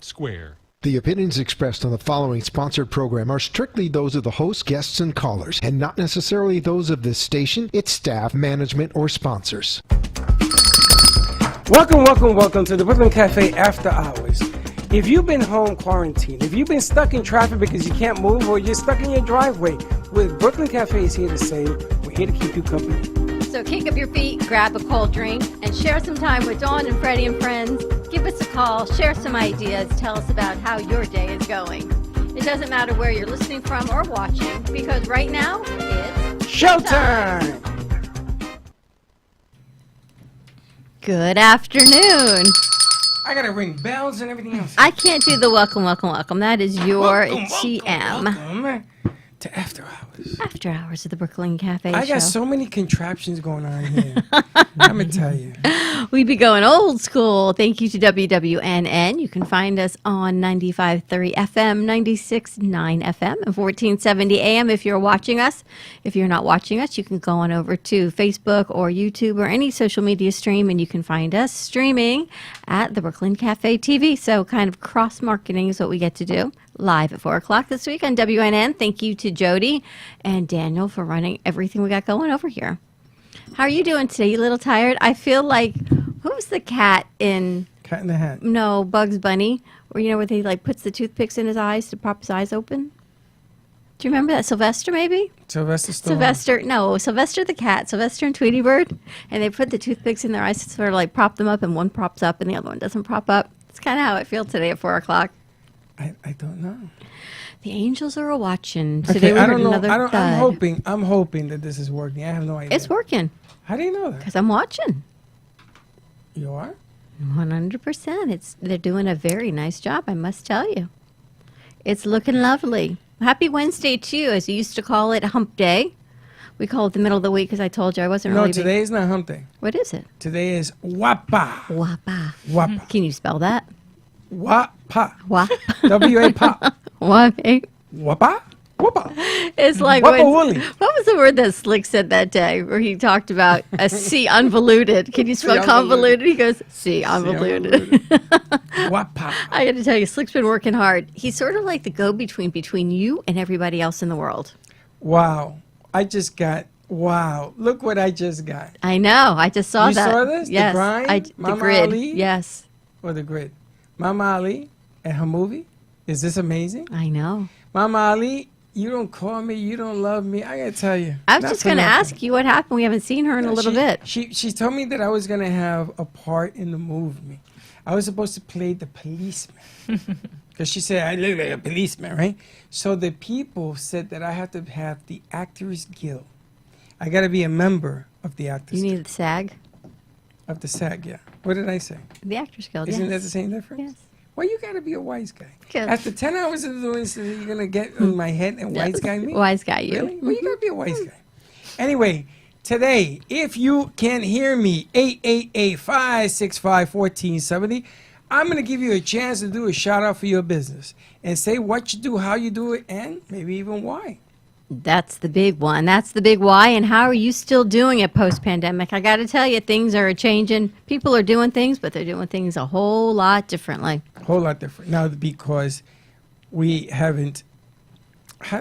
Square. The opinions expressed on the following sponsored program are strictly those of the host, guests, and callers, and not necessarily those of this station, its staff, management, or sponsors. Welcome to the Brooklyn Cafe After Hours. If you've been home quarantined, if you've been stuck in traffic because you can't move, or you're stuck in your driveway, with Brooklyn Cafe is here to say, we're here to keep you company. So kick up your feet, grab a cold drink, and share some time with Dawn and Freddie and friends. Give us a call, share some ideas, tell us about how your day is going. It doesn't matter where you're listening from or watching, because right now, it's Showtime! Good afternoon. I gotta ring bells and everything else. I can't do the welcome. That is your TM. Welcome to After Hours. After Hours of the Brooklyn Cafe I Show. got so many contraptions going on here. I'm gonna tell you. We be going old school. Thank you to WWNN. You can find us on 95.3 FM, 96.9 FM, and 1470 AM if you're watching us. If you're not watching us, you can go on over to Facebook or YouTube or any social media stream, and you can find us streaming at the Brooklyn Cafe TV. So kind of cross-marketing is what we get to do. Live at 4 o'clock this week on WNN. Thank you to Jody and Daniel for running everything we got going over here. How are you doing today? You a little tired? I feel like, who was the cat in... Cat in the Hat. No, Bugs Bunny. Or, where they, puts the toothpicks in his eyes to prop his eyes open? Do you remember that? Sylvester, maybe? Sylvester the cat. Sylvester and Tweety Bird. And they put the toothpicks in their eyes to sort of, prop them up, and one props up and the other one doesn't prop up. It's kind of how I feel today at 4 o'clock. I don't know. The angels are a-watching. Okay, Today we I heard don't know. another thud. I'm hoping that this is working. I have no idea. It's working. How do you know that? Because I'm watching. You are? 100%. They're doing a very nice job, I must tell you. It's looking lovely. Happy Wednesday to you, as you used to call it, Hump Day. We call it the middle of the week because I told you I wasn't really... No, today is not Hump Day. What is it? Today is Wapa. Wapa. Can you spell that? Wapa. W-A-Pa. Wapa. Wapa. It's like what was the word that Slick said that day where he talked about a C unvoluted? Can you spell convoluted? He goes, C unvoluted. Wapa. I got to tell you, Slick's been working hard. He's sort of like the go-between between you and everybody else in the world. Wow. Wow. Look what I just got. I know. I just saw that. You saw this? Yes. The grind? The grid. Ali? Yes. Or the grid. Mama Ali and her movie. Is this amazing? I know. Mama Ali, you don't call me, you don't love me. I gotta tell you. I was just going to ask you what happened. We haven't seen her in a little bit. She told me that I was going to have a part in the movie. I was supposed to play the policeman. Because she said, I look like a policeman, right? So the people said that I have to have the Actors Guild. I got to be a member of the Actors Guild. You need the SAG? Of the SAG, yeah. What did I say? The Actors Guild, Isn't that the same difference? Yes. Well, you got to be a wise guy. Good. After 10 hours of doing this, you're going to get in my head and wise guy me? Wise guy you. Really? Well, you got to be a wise guy. Anyway, today, if you can hear me, 888-565-1470, I'm going to give you a chance to do a shout out for your business and say what you do, how you do it, and maybe even why. That's the big one. That's the big why. And how are you still doing it post-pandemic? I got to tell you, things are changing. People are doing things, but they're doing things a whole lot differently. A whole lot different. Now, because we haven't,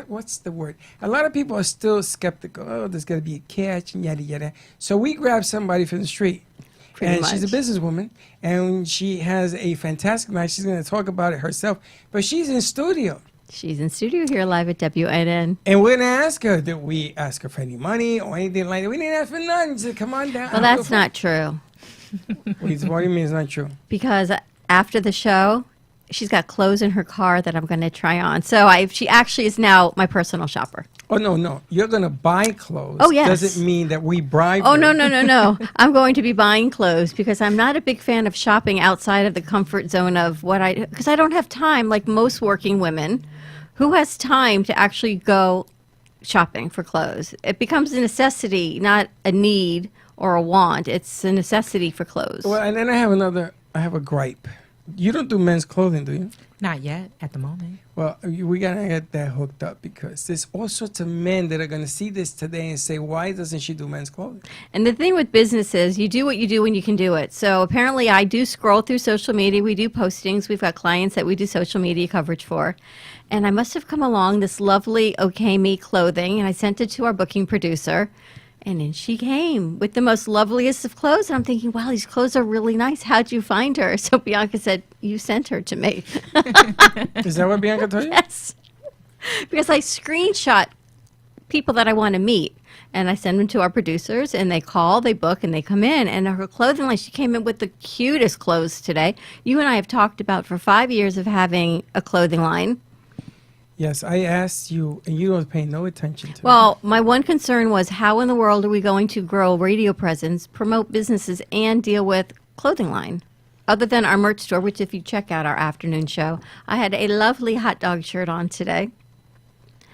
what's the word? A lot of people are still skeptical. Oh, there's got to be a catch and yada, yada. So we grab somebody from the street. Pretty much. She's a businesswoman, and she has a fantastic night. She's going to talk about it herself. But she's in studio. She's in studio here live at WNN. And we're going to ask her, did we ask her for any money or anything like that? We didn't ask for nothing. She said, come on down. Well, that's not true. What do you mean it's not true? Because after the show, she's got clothes in her car that I'm going to try on. So she actually is now my personal shopper. Oh, no. You're going to buy clothes. Oh, yes. Doesn't mean that we bribe Oh, her. no. I'm going to be buying clothes because I'm not a big fan of shopping outside of the comfort zone of because I don't have time, like most working women. Who has time to actually go shopping for clothes? It becomes a necessity, not a need or a want. It's a necessity for clothes. Well, and then I have a gripe You don't do men's clothing, do you? Not yet at the moment. Well, we gotta get that hooked up because there's all sorts of men that are gonna see this today and say, "Why doesn't she do men's clothing?" And the thing with business is you do what you do when you can do it. So apparently I do scroll through social media. We do postings. We've got clients that we do social media coverage for. And I must have come along this lovely OK Me clothing, and I sent it to our booking producer. And in she came with the most loveliest of clothes. And I'm thinking, wow, these clothes are really nice. How'd you find her? So Bianca said, you sent her to me. Is that what Bianca told you? Yes. Because I screenshot people that I want to meet. And I send them to our producers, and they call, they book, and they come in. And her clothing line, she came in with the cutest clothes today. You and I have talked about for 5 years of having a clothing line. Yes, I asked you, and you don't pay no attention to it. Well, my one concern was how in the world are we going to grow a radio presence, promote businesses, and deal with clothing line? Other than our merch store, which if you check out our afternoon show, I had a lovely hot dog shirt on today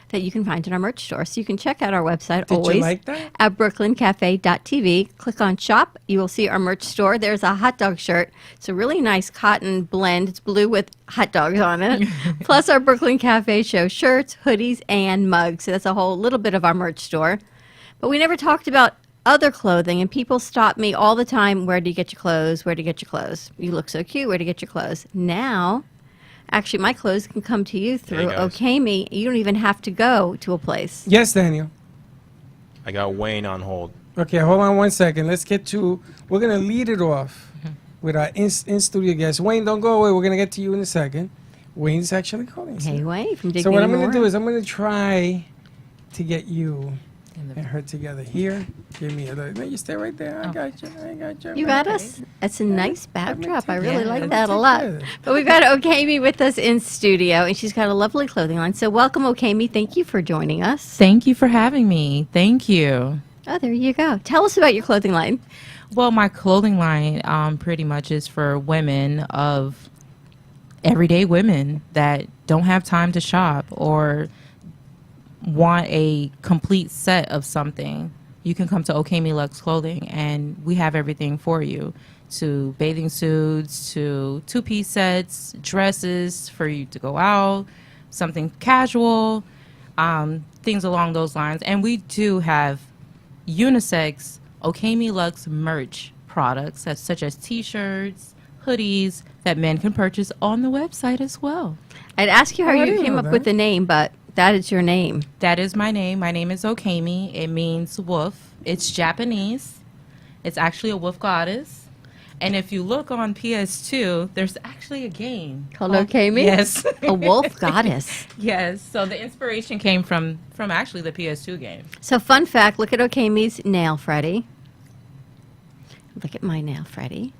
that you can find in our merch store. So you can check out our website Did always you like that? at brooklyncafe.tv. Click on shop. You will see our merch store. There's a hot dog shirt. It's a really nice cotton blend. It's blue with hot dogs on it. Plus our Brooklyn Cafe show shirts, hoodies, and mugs. So that's a whole little bit of our merch store. But we never talked about other clothing, and people stop me all the time. Where do you get your clothes? Where do you get your clothes? You look so cute. Where do you get your clothes? Now, actually, my clothes can come to you through guys. OK Me. You don't even have to go to a place. Yes, Daniel. I got Wayne on hold. Okay, hold on 1 second. Let's get to. We're gonna lead it off with our in studio guest. Wayne, don't go away. We're gonna get to you in a second. Wayne's actually calling. Hey, Wayne from Dignity So what I'm More. gonna do is I'm gonna try to get you and her together here. Give me a little. No, you stay right there. I got you. I got you. You got us? That's a nice backdrop. I really Yeah. like Let that me a take lot. care of it. But we've got Okami with us in studio, and she's got a lovely clothing line. So welcome, Okami. Thank you for joining us. Thank you for having me. Thank you. Oh, there you go. Tell us about your clothing line. Well, my clothing line pretty much is for women of everyday women that don't have time to shop or want a complete set of something. You can come to Okami Lux Clothing, and we have everything for you. To bathing suits, to two-piece sets, dresses for you to go out, something casual, things along those lines. And we do have unisex Okami Lux merch products such as t-shirts, hoodies that men can purchase on the website as well. I'd ask you how Oh, I you didn't came know up that. with the name, but that is your name. That is my name. My name is Okami. It means wolf. It's Japanese. It's actually a wolf goddess. And if you look on PS2, there's actually a game Called Okami? Yes. A wolf goddess. Yes. So the inspiration came from actually the PS2 game. So fun fact, look at Okami's nail, Freddie. Look at my nail, Freddie.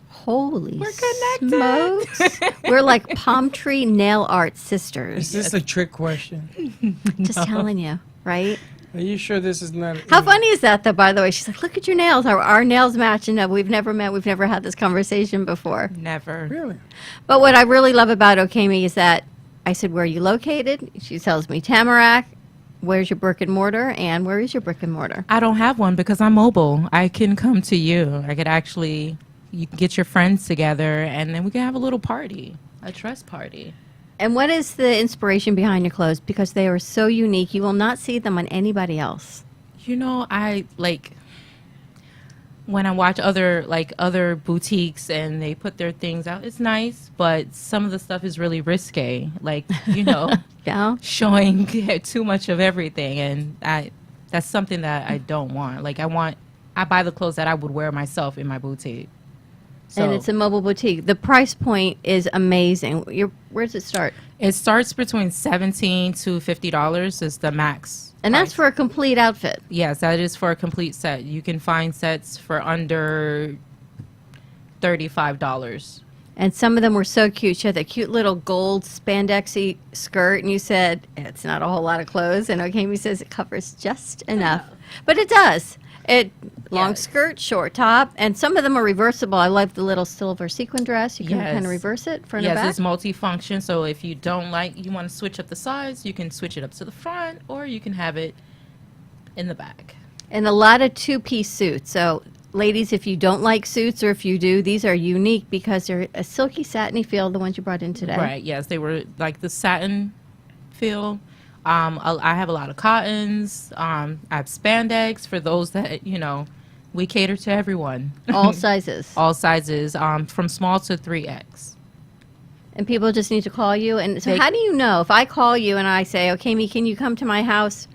Holy We're connected. smokes. We're like palm tree nail art Is sisters. this a trick question? Just telling you, right? Are you sure this is not? How funny is that, though, by the way? She's like, look at your nails. Our nails match. And we've never met. We've never had this conversation before. Never. Really? But what I really love about Okami is that I said, where are you located? She tells me Tamarack. Where's your brick and mortar? And where is your brick and mortar? I don't have one because I'm mobile. I can come to you. I could actually, you can get your friends together and then we can have a little party, a trust party. And what is the inspiration behind your clothes? Because they are so unique. You will not see them on anybody else. You know, I like when I watch other boutiques and they put their things out, it's nice, but some of the stuff is really risque. Like, you know, Yeah. showing too much of everything, and that's something that I don't want. Like I buy the clothes that I would wear myself in my boutique. So And it's a mobile boutique. The price point is amazing. Where does it start? it starts between $17 to $50 is the max. And that's price. for a complete outfit. Yes, that is for a complete set. You can find sets for under $35. And some of them were so cute. She had that cute little gold spandexy skirt, and you said, it's not a whole lot of clothes. And Okami says it covers just enough. But it does. Long Yes. skirt, short top, and some of them are reversible. I like the little silver sequin dress. You can Yes. kind of reverse it front Yes, and it's back. multifunction. So if you don't you want to switch up the size, you can switch it up to the front, or you can have it in the back. And a lot of two-piece suits. So ladies, if you don't like suits or if you do, these are unique because they're a silky satiny feel, the ones you brought in today. Right. Yes, they were like the satin feel. I have a lot of cottons. I have spandex for those that we cater to everyone, All sizes. all sizes, from small to 3X. And people just need to call you. And so how do you know if I call you and I say, okay, me, can you come to my house?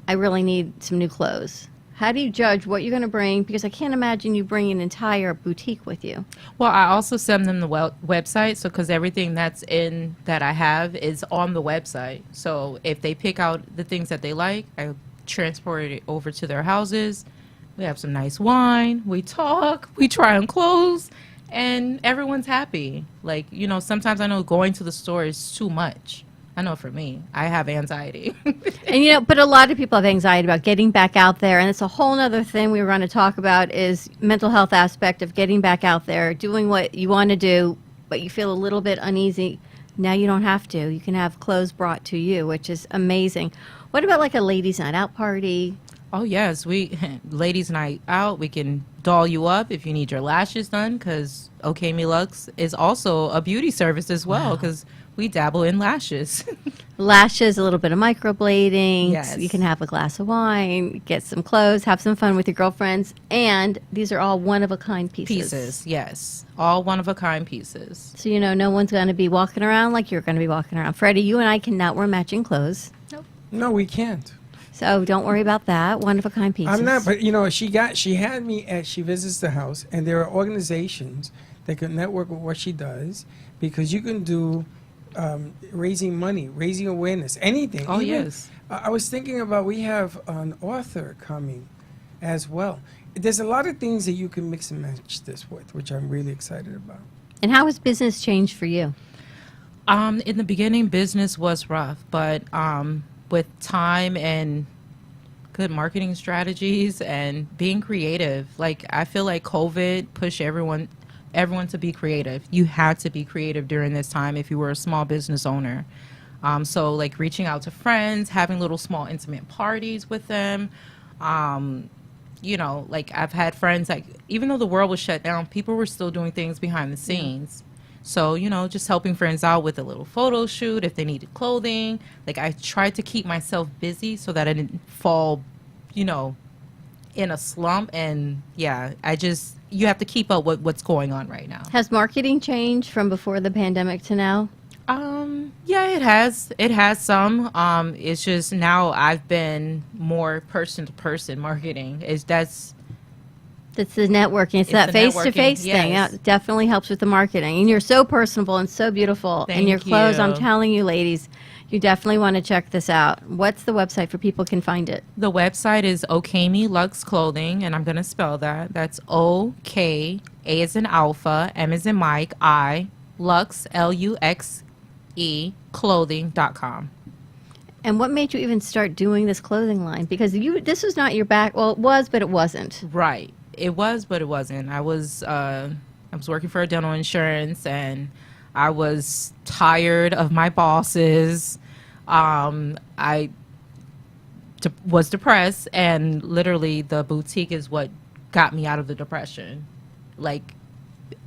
I really need some new clothes. How do you judge what you're going to bring? Because I can't imagine you bring an entire boutique with you. Well, I also send them the website, so because everything that I have is on the website. So if they pick out the things that they like, I transport it over to their houses. We have some nice wine. We talk. We try on clothes, and everyone's happy. Like, sometimes I know going to the store is too much. I know for me, I have anxiety. And but a lot of people have anxiety about getting back out there, and it's a whole other thing we were going to talk about is mental health aspect of getting back out there, doing what you want to do, but you feel a little bit uneasy. Now you don't have to. You can have clothes brought to you, which is amazing. What about like a ladies' night out party? Oh, yes. Ladies' night out, we can doll you up if you need your lashes done, because OK Me Lux is also a beauty service as well, because we dabble in lashes. Lashes, a little bit of microblading. Yes. You can have a glass of wine, get some clothes, have some fun with your girlfriends. And these are all one-of-a-kind pieces. Yes. All one-of-a-kind pieces. So, no one's going to be walking around like you're going to be walking around. Freddie, you and I cannot wear matching clothes. No, we can't. So don't worry about that. One-of-a-kind pieces. I'm not, but she had me she visits the house, and there are organizations that can network with what she does, because you can do raising money, raising awareness, anything. Oh, Even, yes. I was thinking about, we have an author coming as well. There's a lot of things that you can mix and match this with, which I'm really excited about. And how has business changed for you? In the beginning, business was rough, but with time and good marketing strategies and being creative, like I feel like COVID pushed everyone to be creative. You had to be creative during this time if you were a small business owner. So like reaching out to friends, having little small intimate parties with them. Like I've had friends, like even though the world was shut down, people were still doing things behind the scenes. So, just helping friends out with a little photo shoot if they needed clothing. Like I tried to keep myself busy so that I didn't fall, in a slump. And yeah, you have to keep up with what's going on right now. Has marketing changed from before the pandemic to now? Yeah, it has. It has some. It's just now I've been more person to person marketing. That's the networking. It's that the face-to-face networking, thing. yes. That definitely helps with the marketing. And you're so personable and so beautiful. And your Thank clothes, I'm you. telling you, ladies, you definitely want to check this out. What's the website for people can find it? The website is Okami Lux Clothing, and I'm going to spell that. That's O-K, A as in Alpha, M as in Mike, I, Lux, L-U-X-E, clothing.com. And what made you even start doing this clothing line? Because this was not your back. Well, it was, but it wasn't. Right. It was, but it wasn't. I was working for a dental insurance, and I was tired of my bosses. I was depressed, and literally the boutique is what got me out of the depression. Like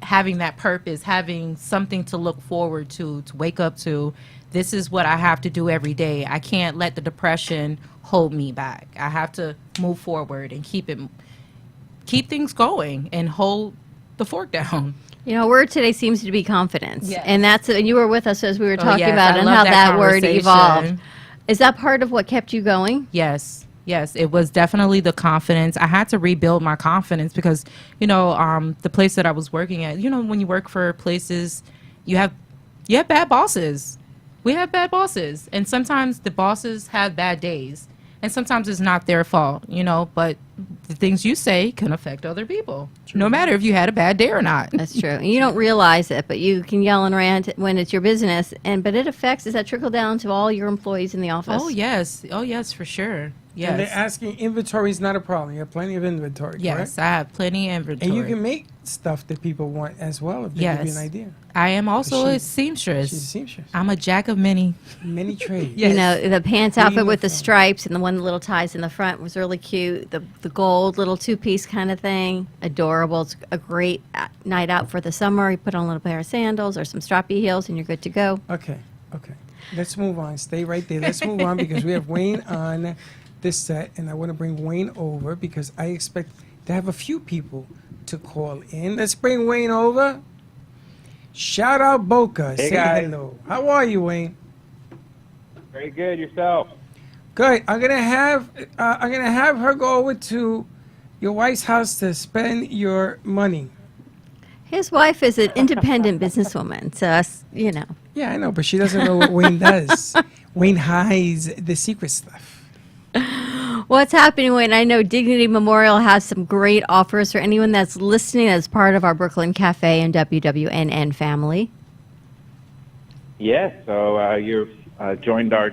having that purpose, having something to look forward to wake up to. This is what I have to do every day. I can't let the depression hold me back. I have to move forward and keep things going and hold the fork down. Our word today seems to be confidence. Yes. And you were with us as we were talking yes, about I and love how that that word conversation. evolved. Is that part of what kept you going? Yes, it was definitely the confidence. I had to rebuild my confidence because, the place that I was working at, when you work for places, you have bad bosses. We have bad bosses. And sometimes the bosses have bad days. And sometimes it's not their fault, but the things you say can affect other people, no matter if you had a bad day or not. That's true. And you don't realize it, but you can yell and rant when it's your business. But it affects, does that trickle down to all your employees in the office? Oh, yes, for sure. Yes. And they're asking, inventory is not a problem. You have plenty of inventory, Yes, correct? I have plenty of inventory. And you can make stuff that people want as well if they give you an Yes. idea. I am also a She's a seamstress. seamstress. I'm a jack of many. Many trades. Yes. You know, the pants outfit with the Beautiful. stripes and the one little ties in the front was really cute. The gold little two-piece kind of thing, adorable. It's a great night out for the summer. You put on a little pair of sandals or some strappy heels and you're good to go. Okay. Let's move on. Stay right there. Let's move on because we have Wayne on this set, and I want to bring Wayne over because I expect to have a few people to call in. Let's bring Wayne over. Shout out Boca. Hey, Say guys. hello. How are you, Wayne? Very good. Yourself? Good. I'm gonna have her go over to your wife's house to spend your money. His wife is an independent businesswoman, so us, you know. Yeah, I know, but she doesn't know what Wayne does. Wayne hides the secret stuff. What's happening, Wayne? I know Dignity Memorial has some great offers for anyone that's listening as part of our Brooklyn Cafe and WWNN family. Yes. So you've joined our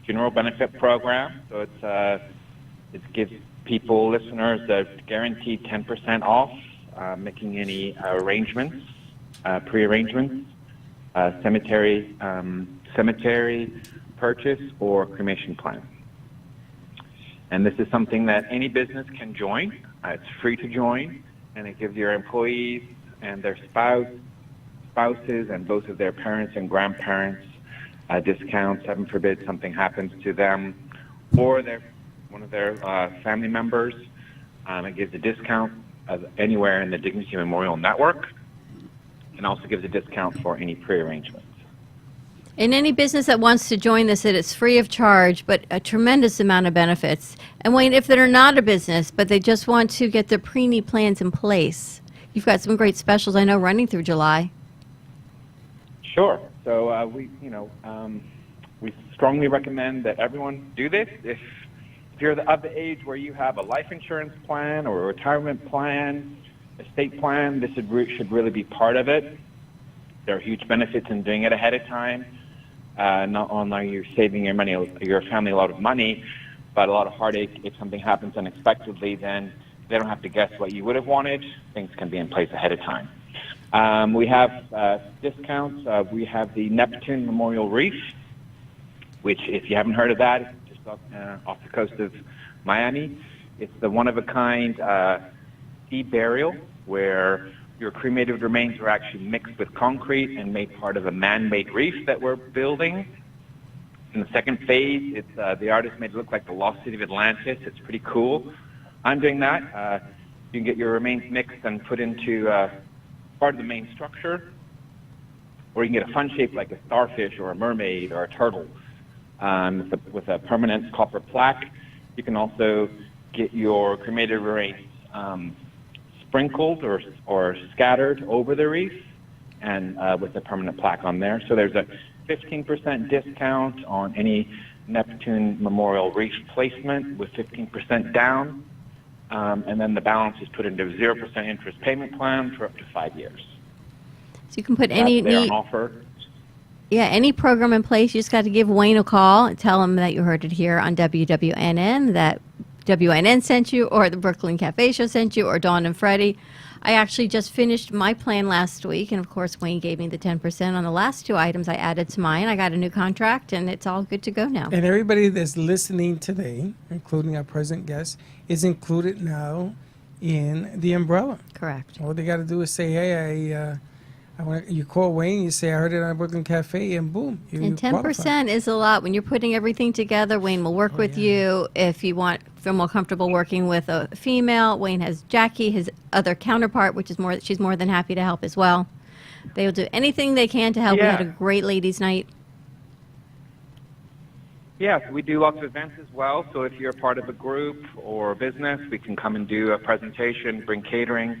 general benefit program. So it gives people, listeners, a guaranteed 10% off making any arrangements, pre-arrangements, cemetery purchase, or cremation plan. And this is something that any business can join. It's free to join, and it gives your employees and their spouses and both of their parents and grandparents discounts. Heaven forbid something happens to them or one of their family members. It gives a discount anywhere in the Dignity Memorial Network, and also gives a discount for any pre-arrangements. And any business that wants to join this, it's free of charge, but a tremendous amount of benefits. And Wayne, if they're not a business, but they just want to get their pre-need plans in place, you've got some great specials, I know, running through July. Sure. So we strongly recommend that everyone do this. If you're of the age where you have a life insurance plan or a retirement plan, estate plan, this should really be part of it. There are huge benefits in doing it ahead of time. Not only are you saving your family a lot of money, but a lot of heartache. If something happens unexpectedly, then they don't have to guess what you would have wanted. Things can be in place ahead of time. We have discounts. We have the Neptune Memorial Reef, which, if you haven't heard of that, it's just off the coast of Miami. It's the one-of-a-kind sea burial where your cremated remains are actually mixed with concrete and made part of a man-made reef that we're building. In the second phase, it's the artist made it look like the lost city of Atlantis. It's pretty cool. I'm doing that. You can get your remains mixed and put into part of the main structure, or you can get a fun shape like a starfish or a mermaid or a turtle with a permanent copper plaque. You can also get your cremated remains sprinkled or scattered over the reef and with a permanent plaque on there. So there's a 15% discount on any Neptune Memorial Reef placement with 15% down. And then the balance is put into a 0% interest payment plan for up to 5 years. So you can put any That's there on offer. any program in place. You just got to give Wayne a call and tell him that you heard it here on WWNN, that WNN sent you, or the Brooklyn Cafe Show sent you, or Dawn and Freddie. I actually just finished my plan last week, and of course Wayne gave me the 10% on the last two items I added to mine. I got a new contract, and it's all good to go now. And everybody that's listening today, including our present guest, is included now in the umbrella. Correct. All they got to do is say, "Hey, you call Wayne, you say I heard it on Brooklyn Cafe," and boom, you And qualify. 10% is a lot. When you're putting everything together, Wayne will work with you. If you feel more comfortable working with a female, Wayne has Jackie, his other counterpart, which is she's more than happy to help as well. They will do anything they can to help. Yeah. We had a great ladies' night. Yes, we do lots of events as well. So if you're part of a group or a business, we can come and do a presentation, bring catering.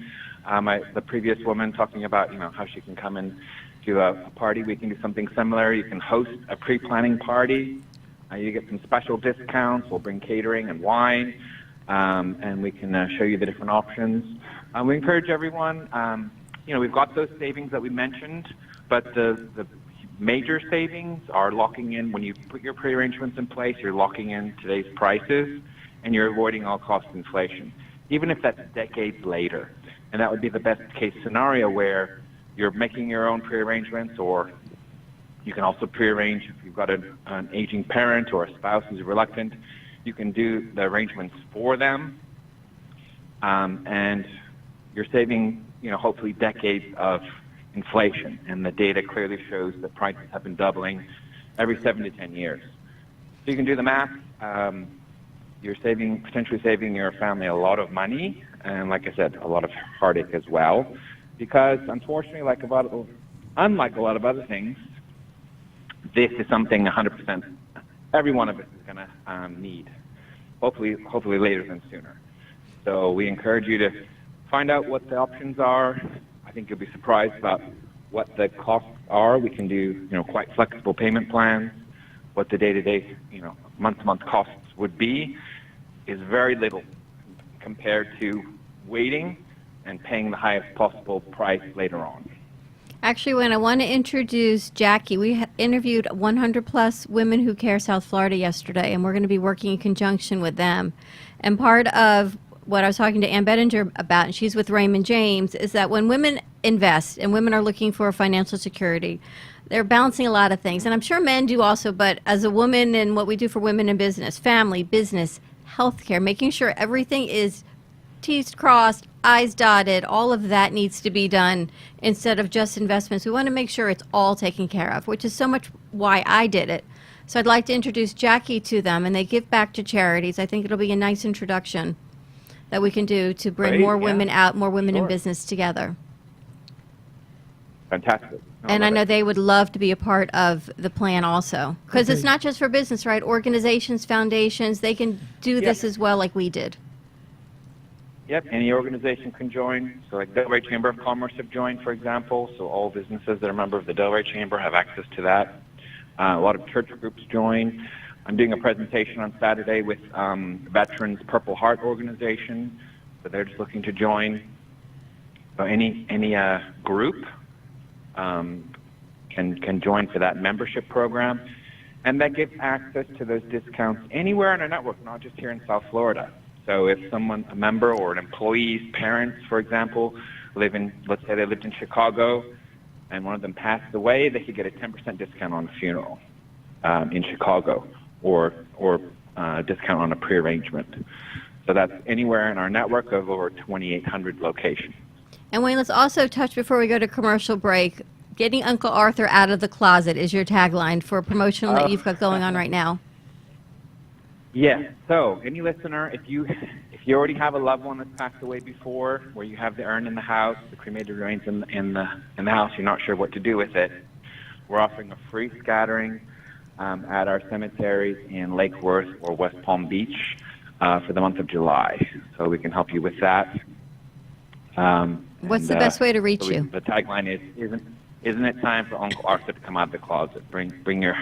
The previous woman talking about, how she can come and do a party. We can do something similar. You can host a pre-planning party. You get some special discounts. We'll bring catering and wine, and we can show you the different options. We encourage everyone. We've got those savings that we mentioned, but the major savings are locking in. When you put your pre-arrangements in place, you're locking in today's prices, and you're avoiding all cost inflation, even if that's decades later. And that would be the best case scenario where you're making your own pre-arrangements, or you can also pre-arrange if you've got an aging parent or a spouse who's reluctant. You can do the arrangements for them, and you're saving, hopefully decades of inflation. And the data clearly shows that prices have been doubling every 7 to 10 years. So you can do the math. You're potentially saving your family a lot of money, and like I said, a lot of heartache as well, because unfortunately, unlike a lot of other things, this is something 100% every one of us is going to need, hopefully later than sooner. So we encourage you to find out what the options are. I think you'll be surprised about what the costs are. We can do, quite flexible payment plans. What the day-to-day, month-to-month costs would be is very little compared to waiting and paying the highest possible price later on. Actually, when I want to introduce Jackie, we interviewed 100 plus Women Who Care South Florida yesterday, and we're going to be working in conjunction with them. And part of what I was talking to Ann Bettinger about, and she's with Raymond James, is that when women invest and women are looking for financial security, they're balancing a lot of things. And I'm sure men do also, but as a woman and what we do for women in business, family, business, healthcare, making sure everything is T's crossed, I's dotted, all of that needs to be done instead of just investments. We want to make sure it's all taken care of, which is so much why I did it. So I'd like to introduce Jackie to them, and they give back to charities. I think it'll be a nice introduction that we can do to bring more women out, more women in business together. Fantastic. And I know they would love to be a part of the plan also, because it's not just for business, right? Organizations, foundations, they can do this as well like we did. Yep, any organization can join. So like Delray Chamber of Commerce have joined, for example. So all businesses that are a member of the Delray Chamber have access to that. A lot of church groups join. I'm doing a presentation on Saturday with Veterans Purple Heart organization. So they're just looking to join. So any group can join for that membership program. And that gives access to those discounts anywhere in our network, not just here in South Florida. So if someone, a member or an employee's parents, for example, let's say they lived in Chicago and one of them passed away, they could get a 10% discount on the funeral in Chicago, or a discount on a pre-arrangement. So that's anywhere in our network of over 2,800 locations. And Wayne, let's also touch before we go to commercial break. Getting Uncle Arthur out of the closet is your tagline for a promotion that you've got going on right now. Yes. So, any listener, if you already have a loved one that's passed away before, where you have the urn in the house, the cremated remains in the house, you're not sure what to do with it, we're offering a free scattering at our cemeteries in Lake Worth or West Palm Beach for the month of July. So we can help you with that. What's the best way to reach you? The tagline is, isn't it time for Uncle Arthur to come out of the closet? Bring your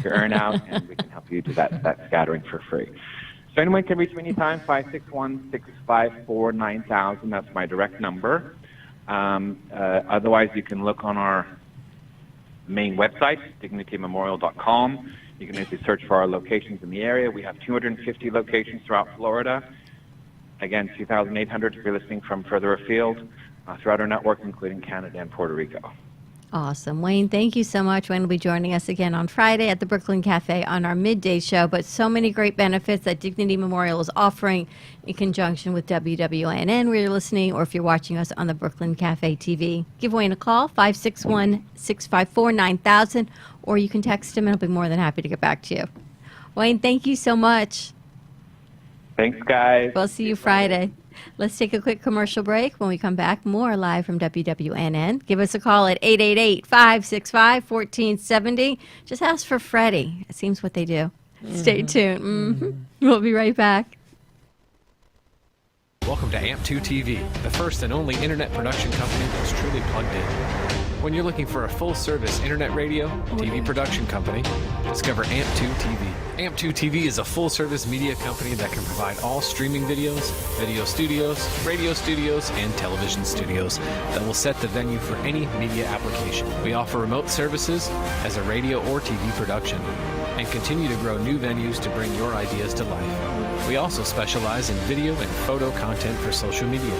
urn out, and we can help you do that scattering for free. So anyone can reach me anytime, 561-654-9000. That's my direct number. Otherwise, you can look on our main website, dignitymemorial.com. You can easily search for our locations in the area. We have 250 locations throughout Florida. Again, 2,800 if you're listening from further afield throughout our network, including Canada and Puerto Rico. Awesome. Wayne, thank you so much. Wayne will be joining us again on Friday at the Brooklyn Cafe on our midday show, but so many great benefits that Dignity Memorial is offering in conjunction with WWNN where you're listening, or if you're watching us on the Brooklyn Cafe TV. Give Wayne a call, 561-654-9000, or you can text him and he'll be more than happy to get back to you. Wayne, thank you so much. Thanks, guys. We'll see you Friday. Let's take a quick commercial break. When we come back, more live from WWNN. Give us a call at 888-565-1470. Just ask for Freddie. It seems what they do. Stay tuned. We'll be right back. Welcome to AMP2 TV, the first and only internet production company that's truly plugged in. When you're looking for a full-service internet radio, TV production company, discover AMP2 TV. AMP2 TV is a full-service media company that can provide all streaming videos, video studios, radio studios, and television studios that will set the venue for any media application. We offer remote services as a radio or TV production and continue to grow new venues to bring your ideas to life. We also specialize in video and photo content for social media.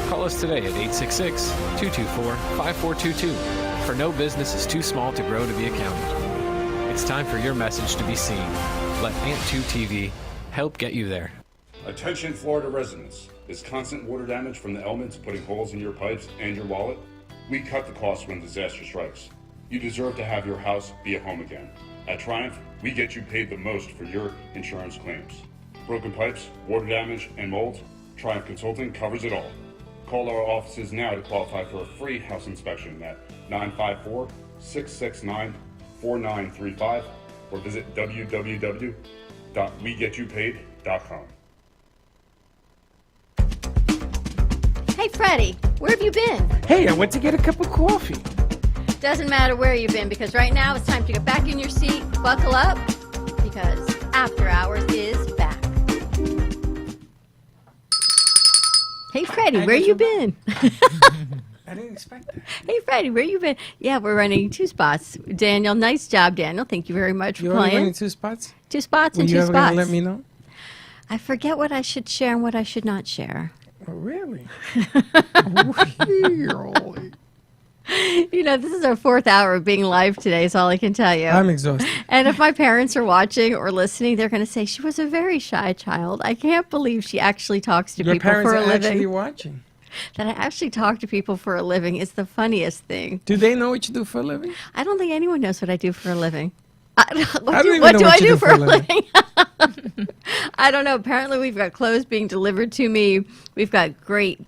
Call us today at 866-224-5422, for no business is too small to grow to be accounted. It's time for your message to be seen. Let AMP2 TV help get you there. Attention Florida residents. Is constant water damage from the elements putting holes in your pipes and your wallet? We cut the cost when disaster strikes. You deserve to have your house be a home again. At Triumph, we get you paid the most for your insurance claims. Broken pipes, water damage, and mold? Triumph Consulting covers it all. Call our offices now to qualify for a free house inspection at 954-669-4935 or visit www.wegetYouPaid.com. Hey, Freddie, where have you been? Hey, I went to get a cup of coffee. Doesn't matter where you've been, because right now it's time to get back in your seat, buckle up, because After Hours is back. Hey, Freddie, where you been? I didn't expect that. Hey, Freddie, where you been? Yeah, we're running 2 spots. Daniel, nice job, Daniel. Thank you very much You're for only playing. running 2 spots? 2 spots Were and 2 you ever going spots. to let me know? I forget what I should share and what I should not share. Oh, really? Really? You know, this is our 4th hour of being live today, is all I can tell you. I'm exhausted. And if my parents are watching or listening, they're going to say, she was a very shy child. I can't believe she actually talks to Your people parents for a are living. actually watching. That I actually talk to people for a living is the funniest thing. Do they know what you do for a living? I don't think anyone knows what I do for a living. I don't even What know do what I you do for a living? I don't know. Apparently, we've got clothes being delivered to me. We've got great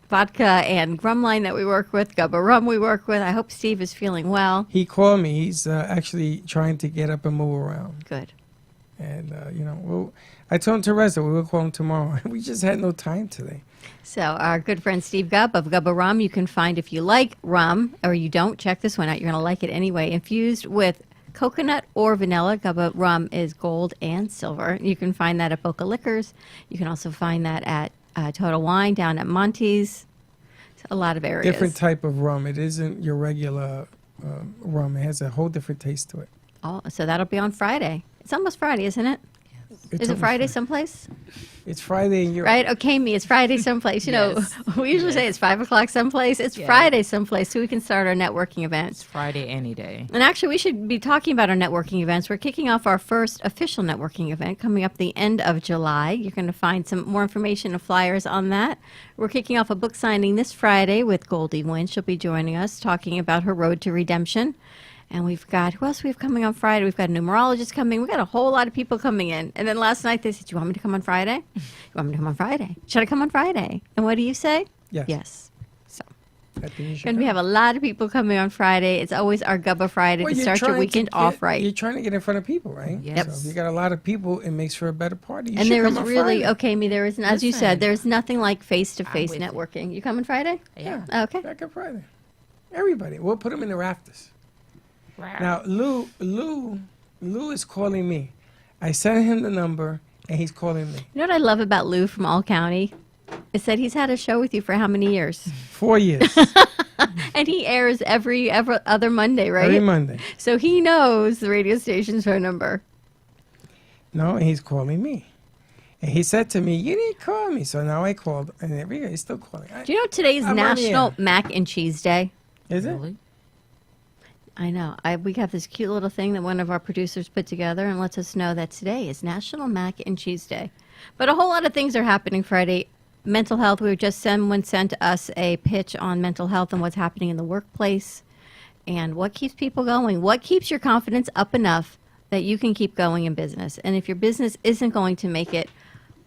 vodka and rum line that we work with, Gubba rum we work with. I hope Steve is feeling well. He called me. He's actually trying to get up and move around. Good. And, I told Teresa we will call him tomorrow. We just had no time today. So our good friend Steve Gubb of Gubba Rum, you can find if you like rum or you don't, check this one out. You're going to like it anyway. Infused with coconut or vanilla. Gubba Rum is gold and silver. You can find that at Boca Liquors. You can also find that at Total Wine down at Monty's. A lot of areas. Different type of rum. It isn't your regular rum. It has a whole different taste to it. Oh, so that'll be on Friday. It's almost Friday, isn't it? It's Is it almost Friday someplace? It's Friday in Europe. Right? Okay, me. It's Friday someplace. You know, we usually say it's 5 o'clock someplace. It's Friday someplace, so we can start our networking events. Friday any day. And actually, we should be talking about our networking events. We're kicking off our first official networking event coming up the end of July. You're going to find some more information and flyers on that. We're kicking off a book signing this Friday with Goldie Wynn. She'll be joining us talking about her road to redemption. And we've got, who else we have coming on Friday? We've got a numerologist coming. We've got a whole lot of people coming in. And then last night they said, do you want me to come on Friday? You want me to come on Friday? Should I come on Friday? And what do you say? Yes. Yes. So, I think you should going to have a lot of people coming on Friday. It's always our Gubba Friday to you're start your trying to weekend get- off right. You're trying to get in front of people, right? Yes. So if you got a lot of people, it makes for a better party. You And should there is come on really, Friday. okay, me, there is, as you Listen. said, there's nothing like face-to-face I'm with you. networking. You coming Friday? Yeah. Okay. Back on Friday. Everybody. We'll put them in the rafters. Now, Lou is calling me. I sent him the number, and he's calling me. You know what I love about Lou from All County? Is that he's had a show with you for how many years? 4 years. And he airs every other Monday, right? Every Monday. So he knows the radio station's phone number. No, and he's calling me. And he said to me, you didn't call me. So now I called, and he's still calling. Do you know today's I'm on the National air. Mac and Cheese Day? Is it? Really? I know. We have this cute little thing that one of our producers put together and lets us know that today is National Mac and Cheese Day. But a whole lot of things are happening Friday. Mental health. Someone sent us a pitch on mental health and what's happening in the workplace and what keeps people going. What keeps your confidence up enough that you can keep going in business? And if your business isn't going to make it,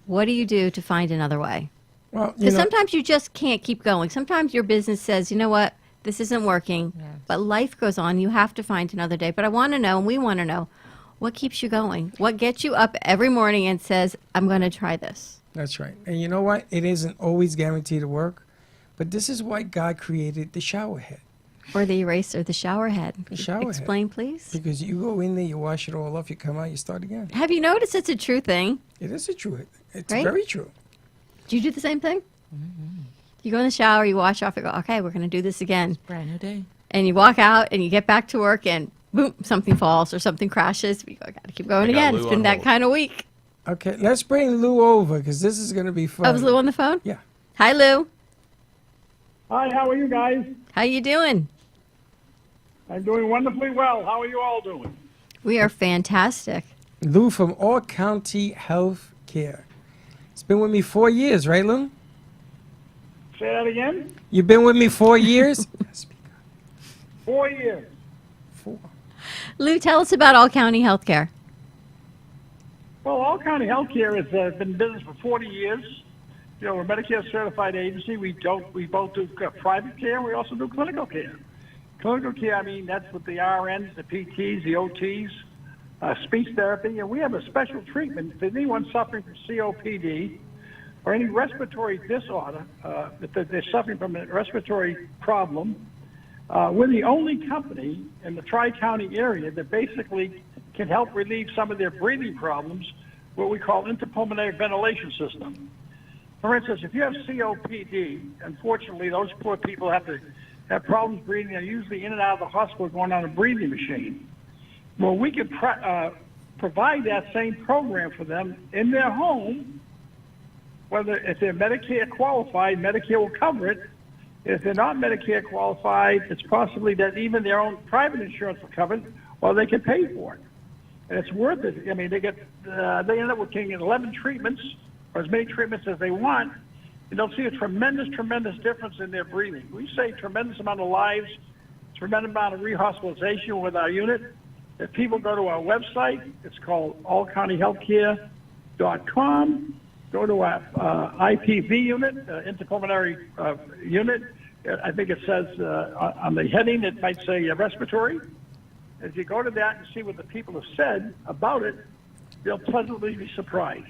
what do you do to find another way? Well, you Because know, sometimes you just can't keep going. Sometimes your business says, you know what, this isn't working, Yes. but life goes on. You have to find another day. But I want to know, and we want to know, what keeps you going? What gets you up every morning and says, I'm going to try this? that's right. And you know what? It isn't always guaranteed to work. But this is why God created the shower head. Or the eraser, the shower head. The shower head. Explain, please. Because you go in there, you wash it all off, you come out, you start again. Have you noticed it's a true thing? It is a true. It's Right? very true. Do you do the same thing? You go in the shower, you wash off, you go, okay, we're going to do this again. Brand new day. And you walk out and you get back to work and boom, something falls or something crashes. We go, got to keep going I got again. Lou It's been on that hold. kind of week. Okay, let's bring Lou over because this is going to be fun. Oh, was Lou on the phone? Yeah. Hi, Lou. Hi, how are you guys? How you doing? I'm doing wonderfully well. How are you all doing? We are fantastic. Lou from All County Health Care. It's been with me 4 years, right, Lou? Say that again? You've been with me 4 years? 4 years. 4. Lou, tell us about All County Healthcare. Well, All County Healthcare has been in business for 40 years. You know, we're a Medicare certified agency. We both do private care and we also do clinical care. Clinical care, I mean, that's with the RNs, the PTs, the OTs, speech therapy, and we have a special treatment for anyone suffering from COPD or any respiratory disorder, if they're suffering from a respiratory problem. We're the only company in the Tri-County area that basically can help relieve some of their breathing problems, what we call interpulmonary ventilation system. For instance, if you have COPD, unfortunately, those poor people have problems breathing. They're usually in and out of the hospital going on a breathing machine. Well, we could provide that same program for them in their home, whether if they're Medicare qualified, Medicare will cover it. If they're not Medicare qualified, it's possibly that even their own private insurance will cover it, or they can pay for it. And it's worth it. I mean, they end up with getting 11 treatments, or as many treatments as they want, and they'll see a tremendous, tremendous difference in their breathing. We save tremendous amount of lives, tremendous amount of rehospitalization with our unit. If people go to our website, it's called allcountyhealthcare.com. Go to our IPV unit, interpulmonary unit. I think it says on the heading, it might say respiratory. As you go to that and see what the people have said about it, you'll pleasantly be surprised.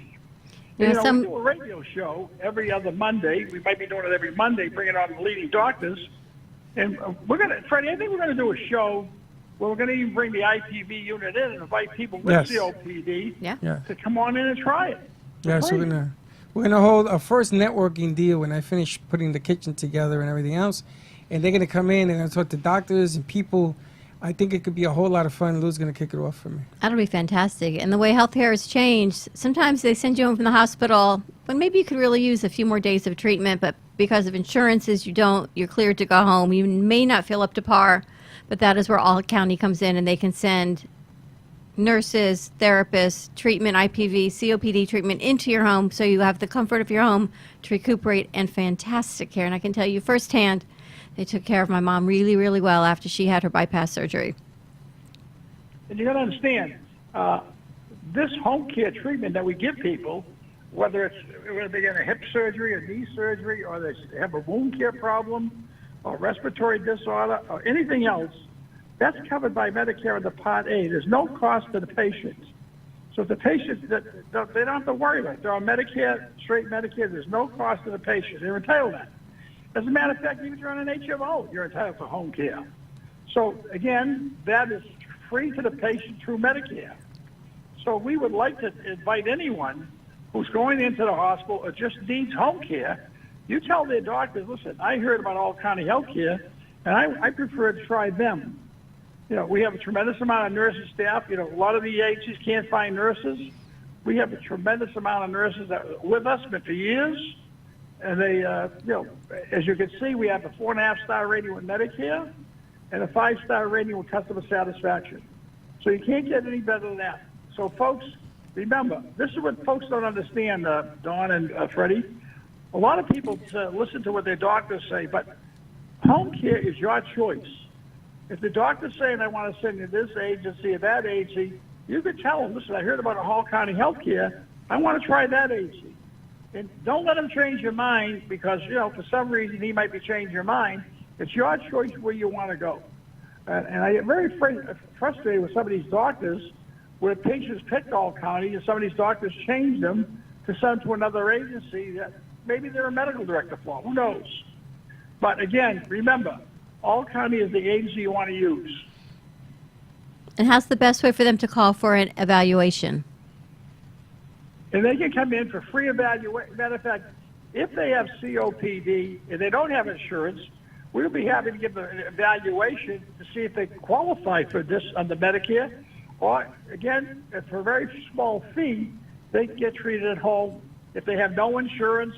Yeah, We do a radio show every other Monday. We might be doing it every Monday, bringing on the leading doctors. And Freddie, I think we're going to do a show where we're going to even bring the IPV unit in and invite people with COPD Yeah. to come on in and try it. Yeah, so we're gonna hold our first networking deal when I finish putting the kitchen together and everything else, and they're gonna come in and talk to doctors and people. I think it could be a whole lot of fun. Lou's gonna kick it off for me. That'll be fantastic. And the way healthcare has changed, sometimes they send you home from the hospital when maybe you could really use a few more days of treatment, but because of insurances, you're cleared to go home. You may not feel up to par, but that is where All County comes in and they can send nurses, therapists, treatment, IPV, COPD treatment into your home so you have the comfort of your home to recuperate and fantastic care. And I can tell you firsthand, they took care of my mom really, really well after she had her bypass surgery. And you got to understand, this home care treatment that we give people, whether they get a hip surgery, a knee surgery, or they have a wound care problem, or respiratory disorder, or anything else, that's covered by Medicare under Part A. There's no cost to the patient. So if the patient, they don't have to worry about it. They're on Medicare, straight Medicare. There's no cost to the patient. They're entitled to that. As a matter of fact, even if you're on an HMO, you're entitled to home care. So again, that is free to the patient through Medicare. So we would like to invite anyone who's going into the hospital or just needs home care. You tell their doctors, listen, I heard about All County Healthcare, and I prefer to try them. You know, we have a tremendous amount of nursing staff. You know, a lot of the agencies can't find nurses. We have a tremendous amount of nurses that are with us, been for years. And they, as you can see, we have a 4.5-star rating with Medicare and a 5-star rating with customer satisfaction. So you can't get any better than that. So, folks, remember, this is what folks don't understand, Dawn and Freddie. A lot of people listen to what their doctors say, but home care is your choice. If the doctor's saying, I want to send you this agency or that agency, you could tell them, listen, I heard about All County Healthcare. I want to try that agency. And don't let them change your mind because, for some reason he might be changing your mind. It's your choice where you want to go. And I get very frustrated with some of these doctors where patients picked All County and some of these doctors changed them to send to another agency that maybe they're a medical director for. Who knows? But again, remember, All County is the agency you want to use. And how's the best way for them to call for an evaluation? And they can come in for free evaluation. Matter of fact, if they have COPD and they don't have insurance, we'll be happy to give them an evaluation to see if they qualify for this under Medicare. Or, again, for a very small fee, they can get treated at home. If they have no insurance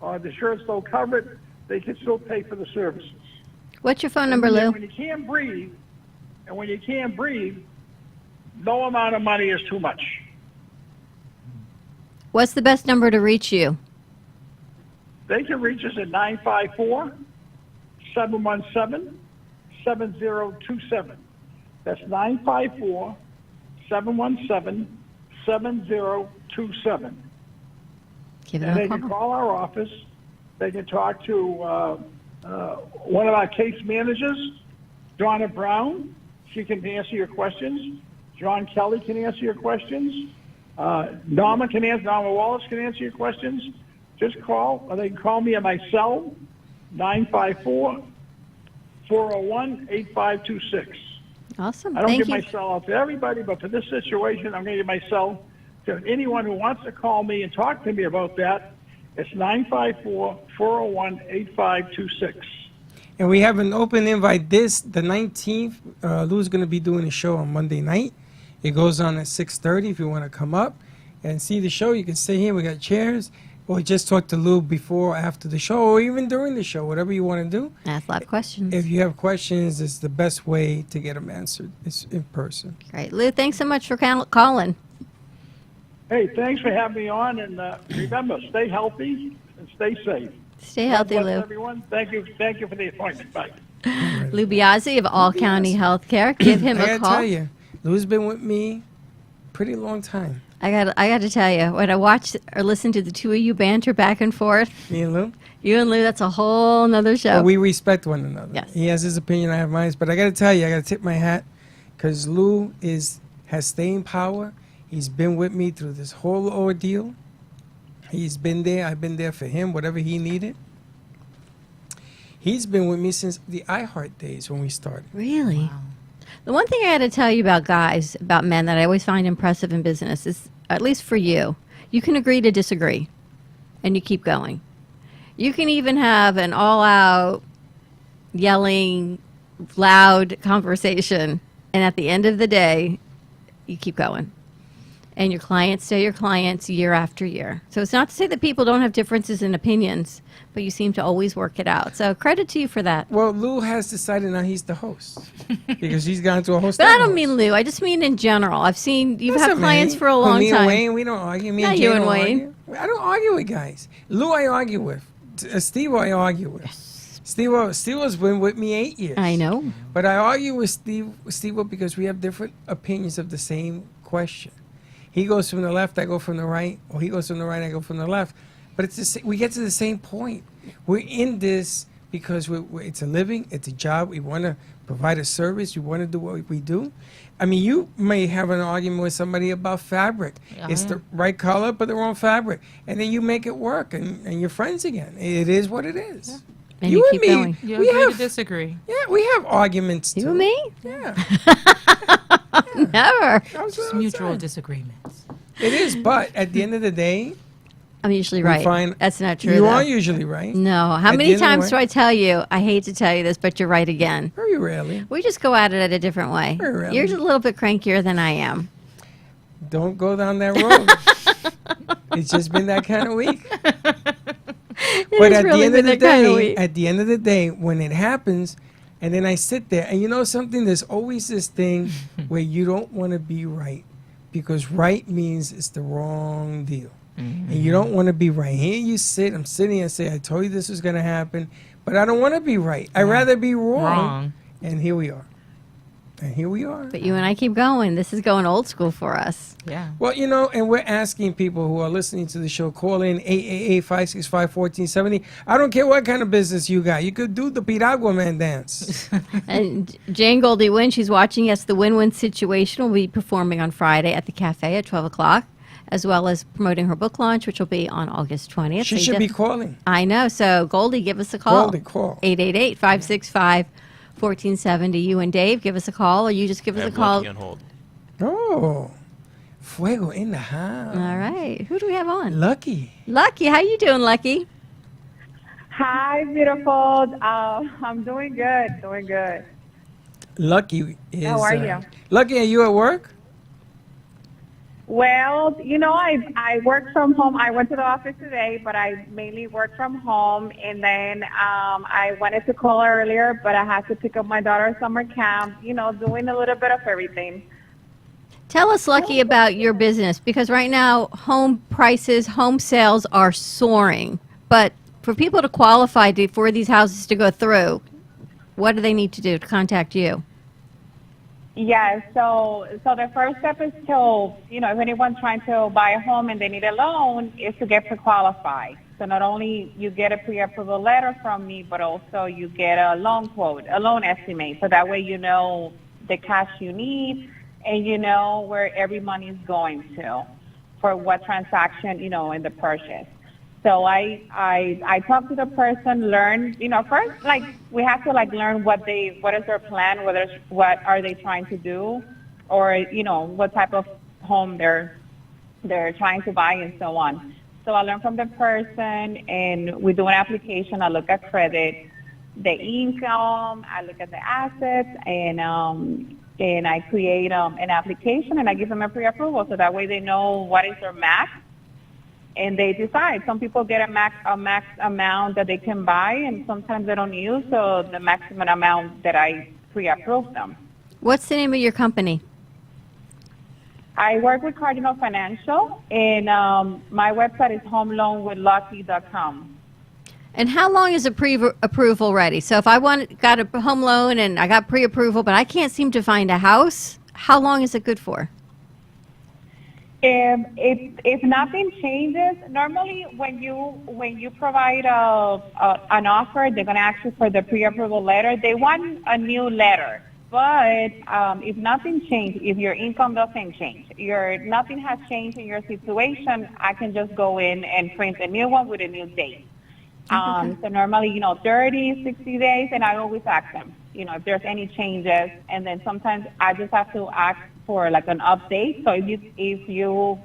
or the insurance don't cover it, they can still pay for the services. What's your phone number, And Lou? when you can't breathe, no amount of money is too much. What's the best number to reach you? They can reach us at 954-717-7027. That's 954-717-7027. Give And them they a can call. call our office. They can talk to one of our case managers, Donna Brown. She can answer your questions. John Kelly can answer your questions. Norma Wallace can answer your questions. Just call, or they can call me at my cell, 954-401-8526. Awesome. I don't Thank give you. my cell out to everybody, but for this situation, I'm going to give my cell to anyone who wants to call me and talk to me about that. It's 954-401-8526. And we have an open invite the 19th. Lou's going to be doing a show on Monday night. It goes on at 6:30 if you want to come up and see the show. You can stay here. We got chairs. Or just talk to Lou before or after the show, or even during the show, whatever you want to do. Ask a lot of questions. If you have questions, it's the best way to get them answered. It's in person. Great. Lou, thanks so much for calling. Hey, thanks for having me on, and remember, stay healthy and stay safe. Stay healthy, God bless Lou. everyone. Thank you for the appointment. Bye. Lou Biazzi of All County Healthcare. Give him I a gotta call. tell you, Lou's been with me pretty long time. I got to tell you, when I watch or listen to the two of you banter back and forth, Me and Lou. you and Lou, that's a whole nother show. But we respect one another. Yes. He has his opinion, I have mine. But I got to tell you, I got to tip my hat because Lou has staying power. He's been with me through this whole ordeal. He's been there. I've been there for him, whatever he needed. He's been with me since the iHeart days when we started. Really? The one thing I got to tell you about guys, about men, that I always find impressive in business is, at least for you, you can agree to disagree, and you keep going. You can even have an all-out, yelling, loud conversation, and at the end of the day, you keep going. And your clients stay your clients year after year. So it's not to say that people don't have differences in opinions, but you seem to always work it out. So credit to you for that. Well, Lou has decided now he's the host because he's gone to a host. But I and don't host. mean Lou. I just mean in general. I've seen you've Listen, had clients man, for a long me time. And Wayne, we don't argue. Me Not and you Jay and don't Wayne. argue. I don't argue with guys. Lou, I argue with. Steve, I argue with. Steve has been with me 8 years. I know. But I argue with Steve because we have different opinions of the same question. He goes from the left, I go from the right, or he goes from the right, I go from the left. But it's we get to the same point. We're in this because it's a living, it's a job. We want to provide a service. We want to do what we do. I mean, you may have an argument with somebody about fabric. It's the right color, but the wrong fabric. And then you make it work, and you're friends again. It is what it is. Yeah. And you keep going. You we agree have to disagree. Yeah, we have arguments too. You and me? Yeah. Never. Just mutual disagreements. It is, but at the end of the day, I'm usually we right. find That's not true. you though. are usually right. No. How At many the end of the times way- do I tell you? I hate to tell you this, but you're right again. Very rarely. We just go at it at a different way. Very rarely. You're just a little bit crankier than I am. Don't go down that road. It's just been that kind of week. But has really been that kind of week. at the end of the day, when it happens, and then I sit there, and you know something, there's always this thing where you don't want to be right, because right means it's the wrong deal. And you don't want to be right. Here you sit, I'm sitting here and say, I told you this was going to happen, but I don't want to be right. I'd rather be wrong. And here we are. And here we are. But you and I keep going. This is going old school for us. Yeah. Well, you know, and we're asking people who are listening to the show, call in 888-565-1470. I don't care what kind of business you got. You could do the Piragua Man dance. And Jane Goldie Wynn, she's watching. Yes, the Win-Win Situation will be performing on Friday at the cafe at 12 o'clock, as well as promoting her book launch, which will be on August 20th. She should be calling. I know. So, Goldie, give us a call. Goldie, call. 888-565-1470. 1470. You and Dave, give us a call, or you just give I us a have call. Lucky on hold. Oh, Fuego in the house. All right. Who do we have on? Lucky. Lucky. How you doing, Lucky? Hi, beautiful. I'm doing good, doing good. Lucky is. How are you? Lucky, are you at work? Well, I work from home. I went to the office today, but I mainly work from home. And then I wanted to call earlier, but I had to pick up my daughter's summer camp, doing a little bit of everything. Tell us, Lucky, about your business, because right now home prices, home sales are soaring. But for people to qualify for these houses to go through, what do they need to do to contact you? Yeah, so the first step is to, if anyone's trying to buy a home and they need a loan, is to get pre-qualified. So not only you get a pre-approval letter from me, but also you get a loan quote, a loan estimate. So that way you know the cash you need and you know where every money is going to for what transaction, in the purchase. So I talk to the person, learn, first, we have to learn what is their plan, what are they trying to do, or, what type of home they're trying to buy and so on. So I learn from the person, and we do an application. I look at credit, the income, I look at the assets, and I create an application, and I give them a pre-approval, so that way they know what is their max. And they decide. Some people get a max amount that they can buy, and sometimes they don't use the maximum amount that I pre-approve them. What's the name of your company? I work with Cardinal Financial, and my website is homeloanwithlucky.com. And how long is a pre-approval ready? So if I got a home loan and I got pre-approval, but I can't seem to find a house, how long is it good for? If nothing changes, normally when you provide an offer, they're going to ask you for the pre-approval letter. They want a new letter. But if nothing changed, if your income doesn't change, nothing has changed in your situation, I can just go in and print a new one with a new date. So normally, 30, 60 days, and I always ask them, if there's any changes. And then sometimes I just have to ask for an update. So if you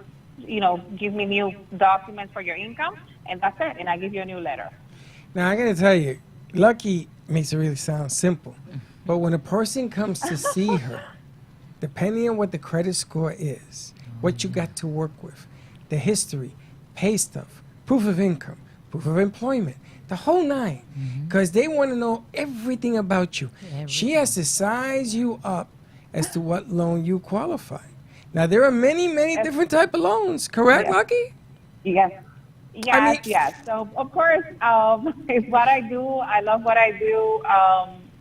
give me new documents for your income, and that's it, and I give you a new letter. Now, I got to tell you, Lucky makes it really sound simple. But when a person comes to see her, depending on what the credit score is, what you got to work with, the history, pay stuff, proof of income, proof of employment, the whole nine, because they want to know everything about you. She has to size you up as to what loan you qualify. Now, there are many different type of loans, correct, Yes. Lucky? Yes. Yes. So, of course, it's what I do. I love what I do.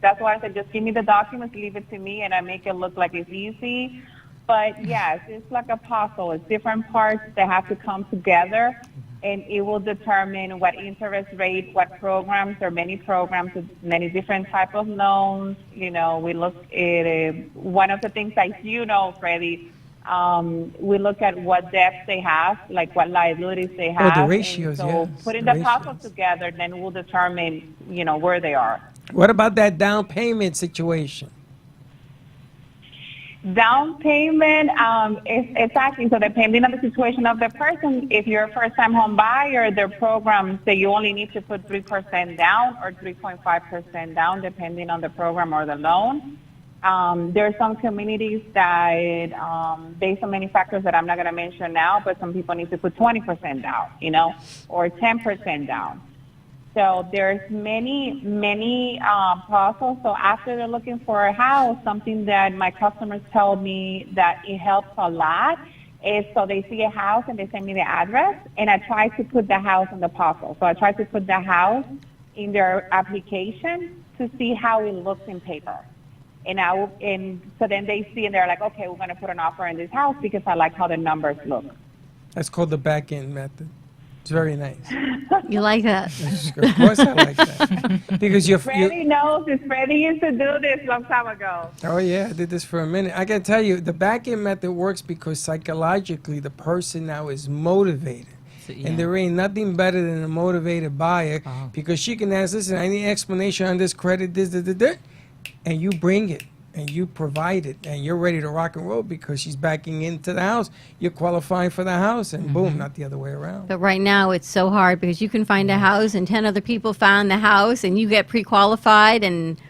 That's why I said just give me the documents, leave it to me, and I make it look like it's easy. But, yes, it's like a puzzle. It's different parts that have to come together, and it will determine what interest rate, what programs. There are many programs with many different type of loans. We look at one of the things that Freddie, we look at what debts they have, like what liabilities they have. The ratios, and so yes. putting The the puzzle ratios. together, then we'll determine, where they are. What about that down payment situation? Down payment, exactly. So depending on the situation of the person, if you're a first-time home buyer, their programs say you only need to put 3% down or 3.5% down, depending on the program or the loan. There are some communities that, based on many factors that I'm not going to mention now, but some people need to put 20% down, or 10% down. So there's many puzzles. So after they're looking for a house, something that my customers tell me that it helps a lot is so they see a house and they send me the address, and I try to put the house in the puzzle. So I try to put the house in their application to see how it looks in paper. And so then they see and they're like, okay, we're going to put an offer in this house because I like how the numbers look. That's called the back end method. It's very nice. You like that? Of course I like that. Because Freddie knows this. Freddie used to do this a long time ago. Oh, yeah, I did this for a minute. I can tell you, the back end method works because psychologically the person now is motivated. And there ain't nothing better than a motivated buyer because she can ask, listen, I need an explanation on this credit, this. and you bring it and you provide it and you're ready to rock and roll because she's backing into the house, you're qualifying for the house, and boom, not the other way around. But right now it's so hard because you can find a house and 10 other people found the house and you get pre-qualified, and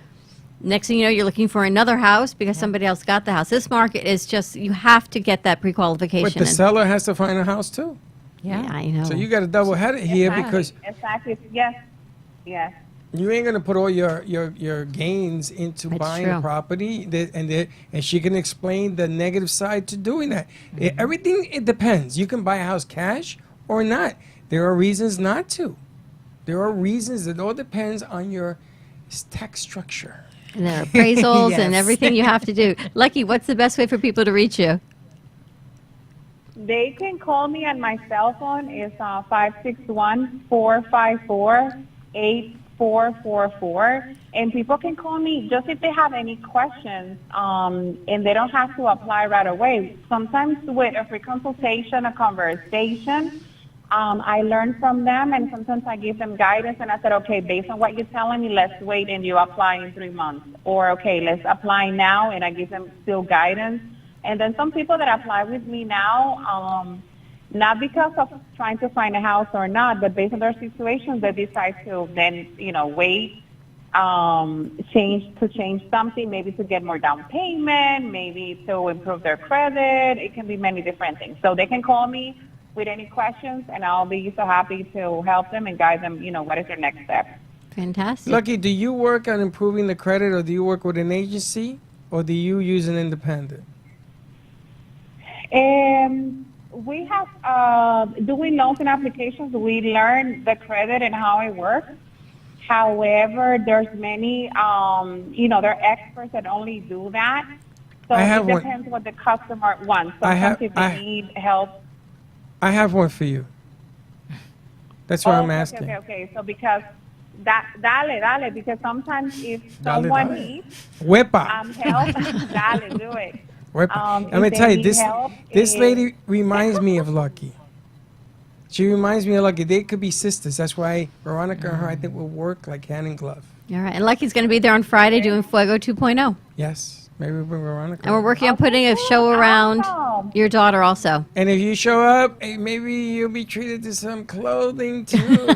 next thing you know, you're looking for another house because somebody else got the house. This market is just, you have to get that pre-qualification. But the seller has to find a house too. Yeah, I know. So you got to double head it here Exactly. because Exactly. Yes. Yes. you ain't gonna put all your gains into That's buying true. a property, and she can explain the negative side to doing that. Everything, it depends. You can buy a house cash or not. There are reasons not to. There are reasons. It all depends on your tax structure. And there are appraisals and Yes. everything you have to do. Lucky, what's the best way for people to reach you? They can call me on my cell phone. It's 561-454-8444. And people can call me just if they have any questions, and they don't have to apply right away. Sometimes with a free consultation, a conversation, I learn from them, and sometimes I give them guidance, and I said, okay, based on what you're telling me, let's wait and you apply in 3 months. Or, okay, let's apply now, and I give them still guidance. And then some people that apply with me now, not because of trying to find a house or not, but based on their situation, they decide to then, wait, change something, maybe to get more down payment, maybe to improve their credit. It can be many different things. So they can call me with any questions, and I'll be so happy to help them and guide them, what is their next step. Fantastic. Lucky, do you work on improving the credit, or do you work with an agency, or do you use an independent? We have, doing loans and applications, we learn the credit and how it works. However, there's many, there are experts that only do that. So it depends what the customer wants. Sometimes if they need help. I have one for you. That's what I'm asking. Okay. So because dale, because sometimes if someone needs Wepa. help, dale, do it. I'm gonna tell you, this lady reminds me of Lucky. She reminds me of Lucky. They could be sisters. That's why Veronica and her, I think, will work like hand in glove. All right. And Lucky's going to be there on Friday doing Fuego 2.0. Yes. Maybe we'll bring Veronica. And we're working on putting a show around your daughter also. And if you show up, maybe you'll be treated to some clothing too.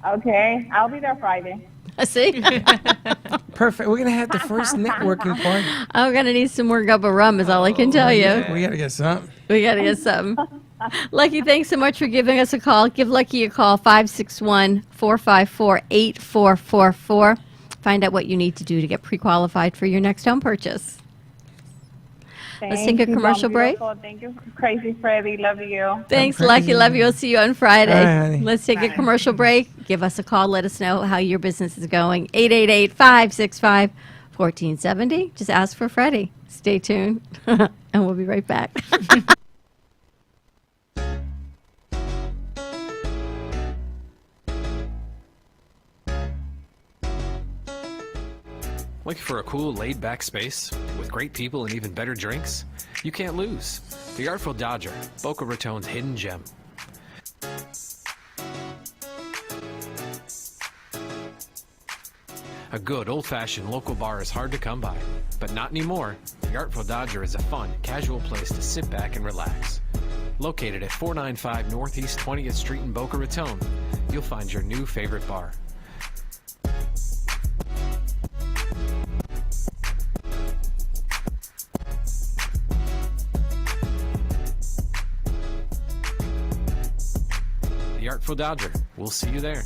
Okay. I'll be there Friday. See? Perfect. We're going to have the first networking party. I'm going to need some more gubba rum is all I can tell you. We got to get something. We got to get something. Lucky, thanks so much for giving us a call. Give Lucky a call, 561-454-8444. Find out what you need to do to get pre-qualified for your next home purchase. Let's take a commercial break. Thank you, Crazy Freddy. Love you. Thanks, Lucky. Love you. We'll see you on Friday. Bye, honey. Let's take a commercial break. Give us a call. Let us know how your business is going. 888-565-1470. Just ask for Freddie. Stay tuned, and we'll be right back. Looking for a cool, laid-back space with great people and even better drinks? You can't lose. The Artful Dodger, Boca Raton's hidden gem. A good, old-fashioned local bar is hard to come by, but not anymore. The Artful Dodger is a fun, casual place to sit back and relax. Located at 495 Northeast 20th Street in Boca Raton, you'll find your new favorite bar. The Artful Dodger. We'll see you there.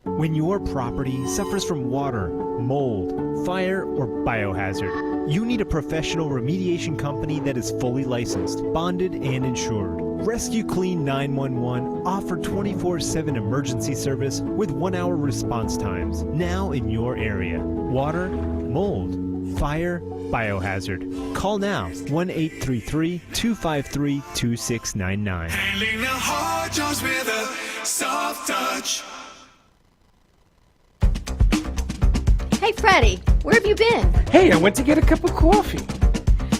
When your property suffers from water, mold, fire, or biohazard, you need a professional remediation company that is fully licensed, bonded, and insured. Rescue Clean 911 offer 24/7 emergency service with 1-hour response times now in your area. Water, mold, fire, biohazard. Call now 1-833-253-2699. Handling the hard jobs with a soft touch. Hey, Freddie, where have you been? Hey, I went to get a cup of coffee.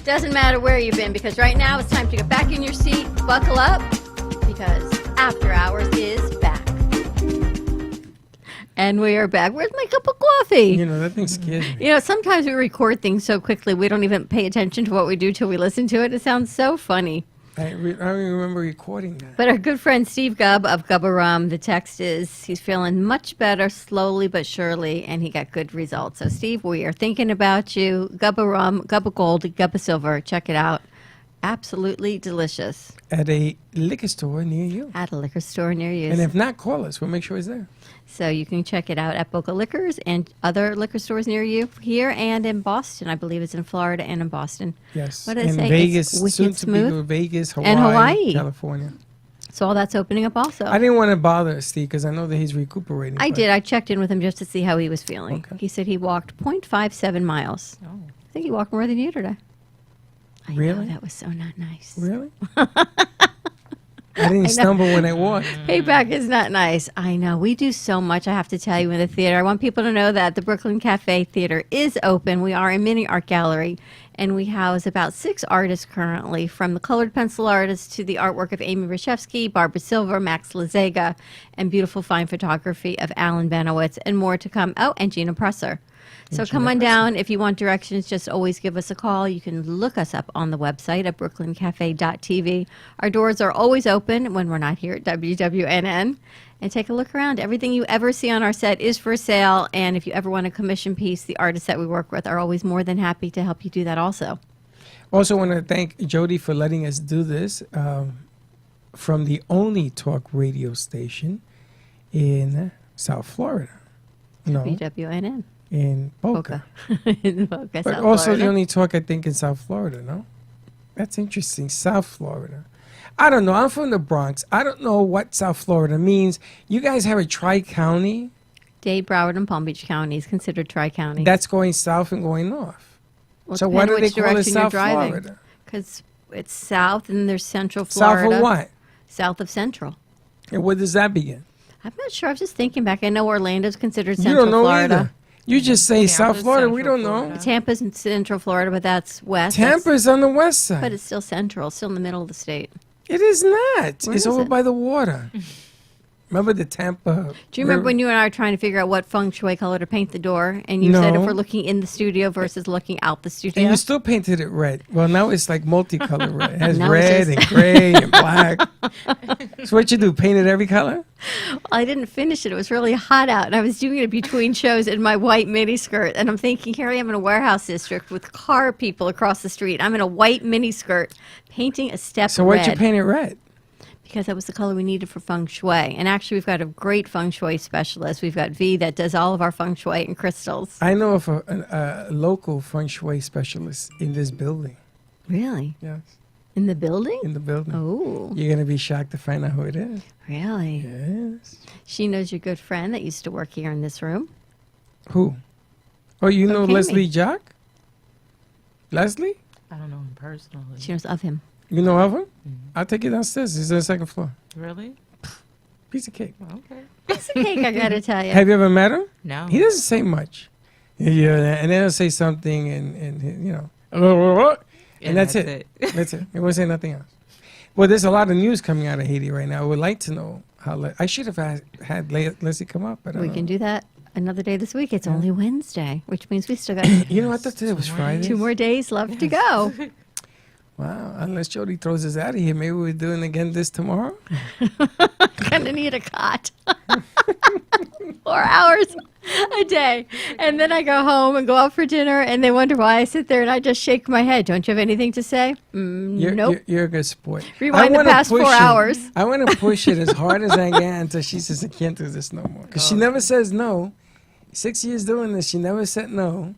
Doesn't matter where you've been, because right now it's time to get back in your seat, buckle up, because After Hours is back. And we are back. Where's my cup of coffee? You know, that thing scares me. You know, sometimes we record things so quickly we don't even pay attention to what we do till we listen to it. It sounds so funny. I remember recording that. But our good friend Steve Gubb of Gubba Rum, the text is he's feeling much better slowly but surely, and he got good results. So, Steve, we are thinking about you. Gubba Rum, Gubba Gold, Gubba Silver. Check it out. Absolutely delicious. At a liquor store near you. At a liquor store near you. And if not, call us. We'll make sure it's there. So you can check it out at Boca Liquors and other liquor stores near you here and in Boston. I believe it's in Florida and in Boston. Yes. What did I in say? Vegas, It's wicked soon to smooth. be Vegas, Hawaii, And Hawaii. California. So all that's opening up also. I didn't want to bother Steve because I know that he's recuperating. I but- did. I checked in with him just to see how he was feeling. Okay. He said he walked 0.57 miles. Oh. I think he walked more than you today. I Really? know, that was so not nice. Really? I didn't stumble when I walked. Payback is not nice. I know. We do so much, I have to tell you, in the theater. I want people to know that the Brooklyn Cafe Theater is open. We are a mini art gallery, and we house about 6 artists currently, from the colored pencil artists to the artwork of Amy Reshevsky, Barbara Silver, Max Lazega, and beautiful fine photography of Alan Benowitz, and more to come. Oh, and Gina Presser. So come on down. If you want directions, just always give us a call. You can look us up on the website at brooklyncafe.tv. Our doors are always open when we're not here at WWNN. And take a look around. Everything you ever see on our set is for sale. And if you ever want a commission piece, the artists that we work with are always more than happy to help you do that also. Also want to thank Jody for letting us do this from the only talk radio station in South Florida. No, WWNN. in Boca. In Boca, But South also Florida. the only talk, I think, in South Florida, no? That's interesting. South Florida. I don't know. I'm from the Bronx. I don't know what South Florida means. You guys have a tri-county? Dade, Broward, and Palm Beach counties considered tri-county. That's going south and going north. Well, So why do depending they which call it direction you're South driving. Florida? Because it's south and there's Central South Florida. of what? South of Central. And where does that begin? I'm not sure. I was just thinking back. I know Orlando's considered You Central don't know Florida. either. You just say Tampa's South Florida. We Central don't know. Florida. Tampa's in Central Florida, but that's west. That's- Tampa's on the west side. but it's still central, still in the middle of the state. It is not. Where It's is over it? by the water. Remember the Tampa? Do you remember when you and I were trying to figure out what feng shui color to paint the door? And you said if No. we're looking in the studio versus looking out the studio? And you still painted it red. Well, now it's like multicolored red. It has Now it's red just- and gray and black. So what you do? Paint it every color? I didn't finish it. It was really hot out, and I was doing it between shows in my white mini skirt. And I'm thinking, here I am in a warehouse district with car people across the street. I'm in a white mini skirt, painting a step So red. why'd you paint it red? Because that was the color we needed for feng shui. And actually, we've got a great feng shui specialist. We've got V that does all of our feng shui and crystals. I know of a local feng shui specialist in this building. Really? Yes, In the building? in the building. Oh, You're gonna be shocked to find out who it is. really? Yes. She knows your good friend that used to work here in this room. Who? Oh, you know Okay, Leslie me. Jock? Leslie? I don't know him personally. She knows of him. You know of him? I'll take you downstairs. He's on the second floor. Really? Piece of cake. Okay. Piece of cake, I gotta tell you. Have you ever met him? No. He doesn't say much. Yeah, and then he'll say something, and you know, and that's it. That's it. He won't say nothing else. Well, there's a lot of news coming out of Haiti right now. I would like to know how. I should have had Leslie come up, but I We don't can know. do that another day this week. It's only Wednesday, which means we still got You know, I thought today was Friday. 2 more days left to go. Wow, unless Jody throws us out of here, maybe we're doing again this tomorrow. Gonna need a cot. 4 hours a day. And then I go home and go out for dinner, and they wonder why I sit there and I just shake my head. Don't you have anything to say? Nope. You're a good sport. Rewind I the wanna past 4 push it. hours. I want to push it as hard as I can until she says I can't do this no more. Because she never says no. 6 years doing this, she never said no.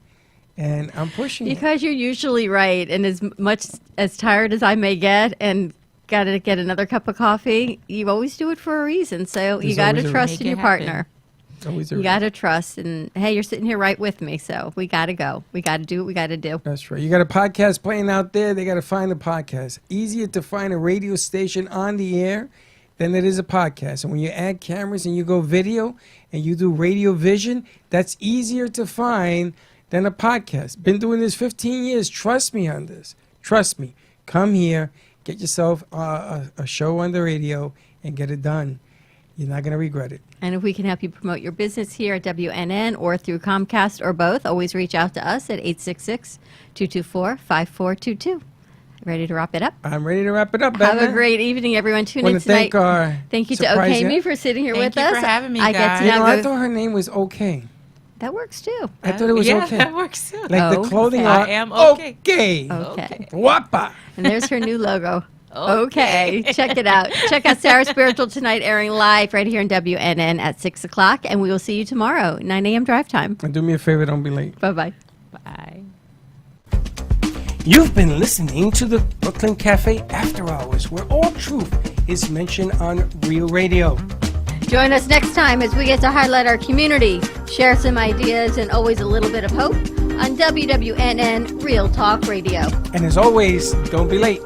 And I'm pushing it. Because you're usually right, and as much as tired as I may get and got to get another cup of coffee, you always do it for a reason. So you There's got to always a trust reason. in your Make it happen. partner. Always a You got to trust. And hey, you're sitting here right with me, so we got to go. We got to do what we got to do. That's right. You got a podcast playing out there, they got to find a podcast. Easier to find a radio station on the air than it is a podcast. And when you add cameras and you go video and you do radio vision, that's easier to find than a podcast. Been doing this 15 years. Trust me on this. Trust me. Come here, get yourself a show on the radio and get it done. You're not going to regret it. And if we can help you promote your business here at WNN or through Comcast or both, always reach out to us at 866-224-5422. Ready to wrap it up? I'm ready to wrap it up. Have Batman. a great evening, everyone. Tune Wanna in tonight. thank our Thank you to surprise OK Me guest. for sitting here Thank with you us. for having me, I get guys. to You now know, I go. thought her name was okay. That works too. I thought it was yeah, okay. that works too. Like the Oh, clothing okay. line. I am okay. Okay. Okay. Guapa. And there's her new logo. Okay. Check it out. Check out Sarah Spiritual tonight, airing live right here in WNN at 6 o'clock. And we will see you tomorrow, 9 a.m. drive time. And do me a favor, don't be late. Bye-bye. Bye. You've been listening to the Brooklyn Cafe After Hours, where all truth is mentioned on Real Radio. Join us next time as we get to highlight our community, share some ideas, and always a little bit of hope on WWNN Real Talk Radio. And as always, don't be late.